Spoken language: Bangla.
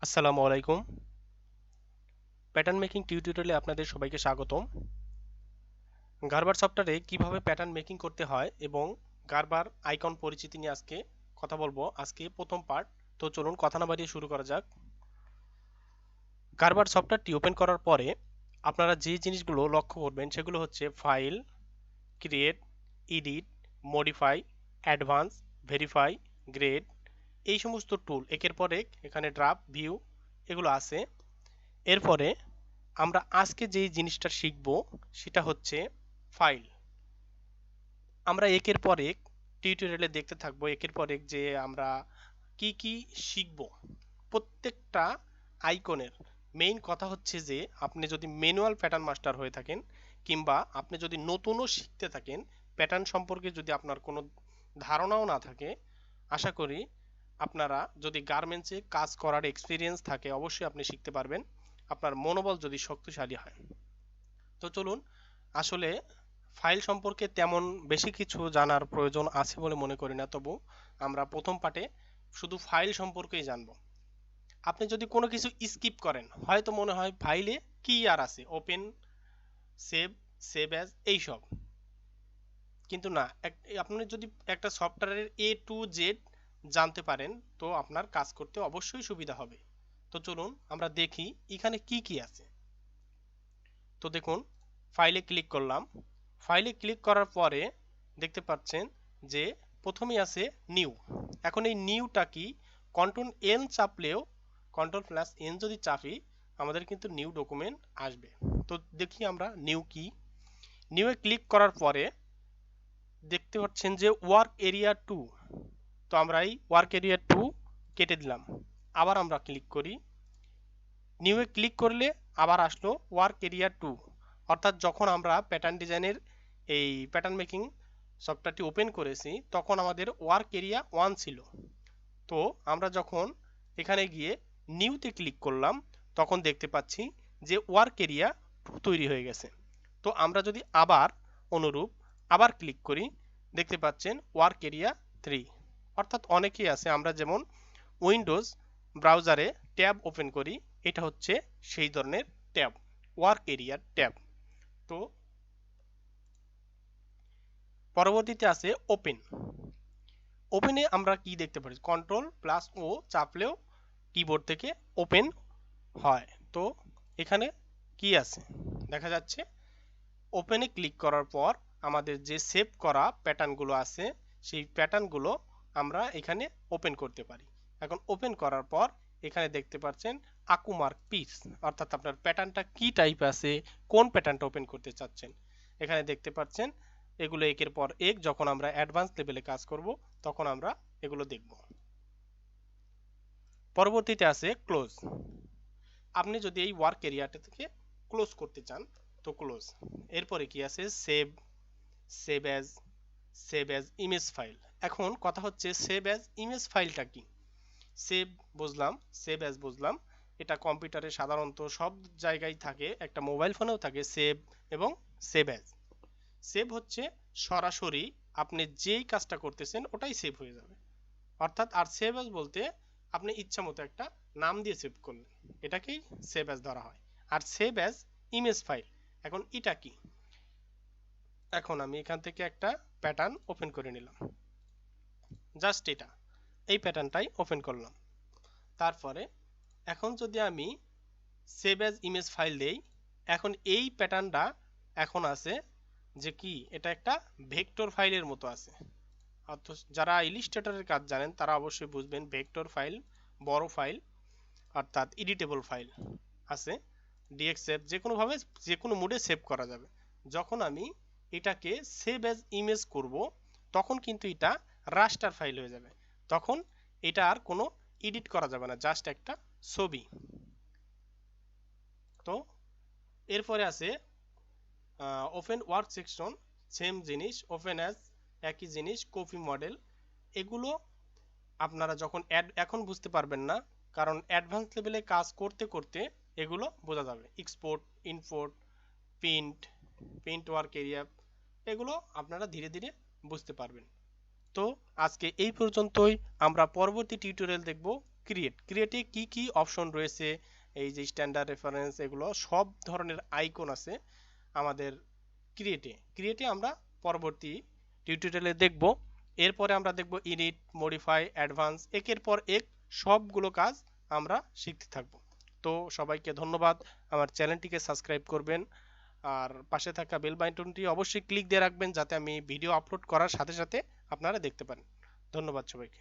আসসালামু আলাইকুম। প্যাটার্ন মেকিং টিউটোরিয়ালে আপনাদের সবাইকে স্বাগতম। গার্বার সফটওয়্যারে কিভাবে প্যাটার্ন মেকিং করতে হয় এবং গার্বার আইকন পরিচিতি নিয়ে আজকে কথা বলবো। আজকে প্রথম পার্ট। তো চলুন কথা না বাড়িয়ে শুরু করা যাক। গার্বার সফটওয়্যারটি ওপেন করার পরে আপনারা যে জিনিসগুলো লক্ষ্য করবেন সেগুলো হচ্ছে file, create, edit, modify, advance, verify, grade, এই সমস্ত টুল একের পর এক এখানে ড্রাফট, ভিউ এগুলো আছে। এরপরে আমরা আজকে যেই জিনিসটা শিখব সেটা হচ্ছে ফাইল। আমরা একের পর এক টিউটোরিয়ালে দেখতে থাকবো একের পর এক যে আমরা কি কি শিখব। প্রত্যেকটা আইকনের মেইন কথা হচ্ছে যে আপনি যদি ম্যানুয়াল প্যাটার্ন মাস্টার হয়ে থাকেন কিংবা আপনি যদি নতুনও শিখতে থাকেন, প্যাটার্ন সম্পর্কে যদি আপনার কোনো ধারণাও না থাকে, আশা করি আপনারা যদি গার্মেন্টসে কাজ করার এক্সপিরিয়েন্স থাকে অবশ্যই আপনি শিখতে পারবেন, আপনার মনোবল যদি শক্তিশালী হয়। তো চলুন, আসলে ফাইল সম্পর্কে তেমন বেশি কিছু জানার প্রয়োজন আছে বলে মনে করি না, তবু আমরা প্রথম পার্টে শুধু ফাইল সম্পর্কেই জানব। আপনি যদি কোনো কিছু স্কিপ করেন হয়তো মনে হয় ফাইলে কি আর আছে, ওপেন, সেভ, সেভ অ্যাজ এইসব, কিন্তু না। আপনি যদি একটা সফটওয়্যারের A to Z জানতে পারেন তো আপনার কাজ করতে অবশ্যই সুবিধা হবে। তো চলুন আমরা দেখি এখানে কি কি আছে। তো দেখুন, ফাইলে ক্লিক করলাম। ফাইলে ক্লিক করার পরে দেখতে পাচ্ছেন যে প্রথমেই আছে নিউ। এখন এই নিউটা কি, কন্ট্রোল এন চাপলেও, কন্ট্রোল প্লাস এন যদি চাপি আমাদের কিন্তু নিউ ডকুমেন্ট আসবে। তো দেখি আমরা নিউ কি। নিউয়ে ক্লিক করার পরে দেখতে পাচ্ছেন যে ওয়ার্ক এরিয়া 2। তো আমরা এই ওয়ার্ক এরিয়া 2 কেটে দিলাম। আবার আমরা ক্লিক করি। নিউয়ে ক্লিক করলে আবার আসলো ওয়ার্ক এরিয়া 2। অর্থাৎ যখন আমরা প্যাটার্ন ডিজাইনের এই প্যাটার্ন মেকিং সফটওয়্যারটি ওপেন করেছি তখন আমাদের ওয়ার্ক এরিয়া 1 ছিল। তো আমরা যখন এখানে গিয়ে নিউতে ক্লিক করলাম তখন দেখতে পাচ্ছি যে ওয়ার্ক এরিয়া 2 তৈরি হয়ে গেছে। তো আমরা যদি আবার অনুরূপ আবার ক্লিক করি দেখতে পাচ্ছেন ওয়ার্ক এরিয়া 3। অর্থাৎ অনেকেই আছে, আমরা যেমন উইন্ডোজ ব্রাউজারে ট্যাব ওপেন করি, এটা হচ্ছে সেই ধরনের ট্যাব, ওয়ার্ক এরিয়ার ট্যাব। তো পরবর্তীতে আছে ওপেন। ওপেনে আমরা কি দেখতে পারি, কন্ট্রোল প্লাস ও চাপলেও কিবোর্ড থেকে ওপেন হয়। তো এখানে কি আছে দেখা যাচ্ছে, ওপেনে ক্লিক করার পর আমাদের যে সেভ করা প্যাটার্নগুলো আছে সেই প্যাটার্নগুলো আমরা এখানে ওপেন করতে পারি। এখন ওপেন করার পর এখানে দেখতে পাচ্ছেন আকুমার্ক পিস, অর্থাৎ আপনার প্যাটার্নটা কি টাইপ আছে, কোন প্যাটার্নটা ওপেন করতে চাচ্ছেন এখানে দেখতে পাচ্ছেন। এগুলো একের পর এক যখন আমরা অ্যাডভান্স লেভেলে কাজ করব তখন আমরা এগুলো দেখব। পরবর্তীতে আছে ক্লোজ। আপনি যদি এই ওয়ার্ক এরিয়াটা থেকে ক্লোজ করতে চান তো ক্লোজ। এরপরে কি আছে save, save as, save as image file. এখন কথা হচ্ছে সেভ অ্যাজ ইমেজ ফাইলটা কি। সেভ বুঝলাম, সেভ অ্যাজ বুঝলাম, এটা কম্পিউটারে সাধারণত সব জায়গায় থাকে, একটা মোবাইল ফোনেও থাকে সেভ এবং সেভ অ্যাজ। সেভ হচ্ছে সরাসরি আপনি যেই কাজটা করতেছেন ওটাই সেভ হয়ে যাবে, অর্থাৎ আর সেভ অ্যাজ বলতে আপনি ইচ্ছা মতো একটা নাম দিয়ে সেভ করলেন, এটাকেই সেভ অ্যাজ ধরা হয়। আর সেভ অ্যাজ ইমেজ ফাইল, এখন এটা কি। এখন আমি এখান থেকে একটা প্যাটার্ন ওপেন করে নিলাম, জাস্ট এটা, এই প্যাটার্নটাই ওপেন করলাম। তারপরে এখন যদি আমি সেভ অ্যাজ ইমেজ ফাইল দেই, এখন এই প্যাটার্নটা এখন আছে যে কি, এটা একটা ভেক্টর ফাইলের মতো আছে। অর্থাৎ যারা ইলিস্ট্রেটরের কাজ জানেন তারা অবশ্যই বুঝবেন, ভেক্টর ফাইল বড় ফাইল অর্থাৎ এডিটেবল ফাইল আছে, ডিএক্সএফ যে কোনোভাবে যে কোনো মুডে সেভ করা যাবে। যখন আমি এটাকে সেভ অ্যাজ ইমেজ করব তখন কিন্তু এটা রাস্টার ফাইল হয়ে যাবে, তখন এটা আর কোনো এডিট করা যাবে না, জাস্ট একটা ছবি। তো এরপরে আছে ওপেন ওয়ার্ক সেকশন, সেম জিনিস, ওপেন অ্যাজ একই জিনিস, কপি মডেল। এগুলো আপনারা যখন এখন বুঝতে পারবেন না, কারণ অ্যাডভান্স লেভেলে কাজ করতে করতে এগুলো বোঝা যাবে। Export, import, print, print work area, এগুলো আপনারা ধীরে ধীরে বুঝতে পারবেন। তো আজকে এই পর্যন্তই, আমরা পরবর্তী টিউটোরিয়াল দেখব ক্রিয়েটে কি কি অপশন রয়েছে, এই যে স্ট্যান্ডার্ড রেফারেন্স, এগুলো সব ধরনের আইকন আছে আমাদের ক্রিয়েটে আমরা পরবর্তী টিউটোরিয়ালে দেখব। এরপরে আমরা দেখব ইডিট, মডিফাই, অ্যাডভান্স, একের পর এক সবগুলো কাজ আমরা শিখতে থাকব। তো সবাইকে ধন্যবাদ। আমার চ্যানেলটিকে সাবস্ক্রাইব করবেন, আর পাশে থাকা বেল বাটনটি অবশ্যই ক্লিক দিয়ে রাখবেন যাতে আমি ভিডিও আপলোড করার সাথে সাথে আপনারা দেখতে পারেন। ধন্যবাদ সবাইকে।